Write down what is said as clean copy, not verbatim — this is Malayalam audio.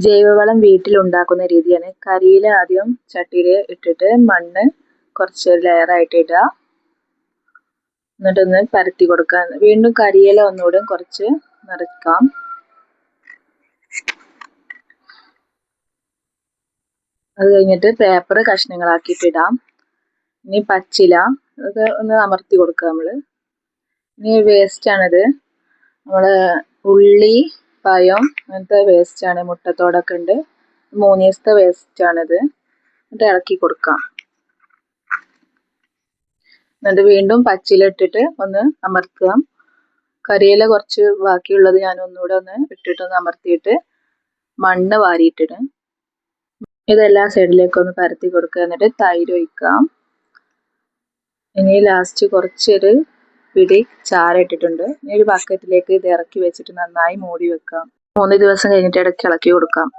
ജൈവവളം വീട്ടിലുണ്ടാക്കുന്ന രീതിയാണ്. കരിയില ആദ്യം ചട്ടിയിൽ ഇട്ടിട്ട് മണ്ണ് കുറച്ച് ലെയറായിട്ട് ഇടുക. എന്നിട്ടൊന്ന് പരത്തി കൊടുക്കാം. വീണ്ടും കരിയില ഒന്നുകൂടെ കുറച്ച് നിറയ്ക്കാം. അത് കഴിഞ്ഞിട്ട് പേപ്പർ കഷ്ണങ്ങളാക്കിയിട്ട് ഇടാം. ഇനി പച്ചില അതൊക്കെ ഒന്ന് അമർത്തി കൊടുക്കുക നമ്മൾ. ഇനി വേസ്റ്റാണിത്. നമ്മൾ ഉള്ളി, പഴം അങ്ങനത്തെ വേസ്റ്റാണ്. മുട്ടത്തോടൊക്കെ ഉണ്ട്. 3 ദിവസത്തെ വേസ്റ്റാണിത്. എന്നിട്ട് ഇളക്കി കൊടുക്കാം. എന്നിട്ട് വീണ്ടും പച്ചില ഇട്ടിട്ട് ഒന്ന് അമർത്തുക. കരിയില കുറച്ച് ബാക്കിയുള്ളത് ഞാൻ ഒന്നുകൂടെ ഒന്ന് ഇട്ടിട്ടൊന്ന് അമർത്തിയിട്ട് മണ്ണ് വാരിയിട്ടിട്ട് ഇതെല്ലാ സൈഡിലേക്കൊന്ന് പരത്തി കൊടുക്കുക. എന്നിട്ട് തൈര് ഒഴിക്കാം. ഇനി ലാസ്റ്റ് കുറച്ചൊരു പിടി ചാരം ഇട്ടിട്ടുണ്ട്. ഇനി ഒരു ബക്കറ്റിലേക്ക് ഇത് ഇറക്കി വെച്ചിട്ട് നന്നായി മൂടി വെക്കാം. 3 ദിവസം കഴിഞ്ഞിട്ട് ഇടയ്ക്ക് ഇളക്കി കൊടുക്കാം.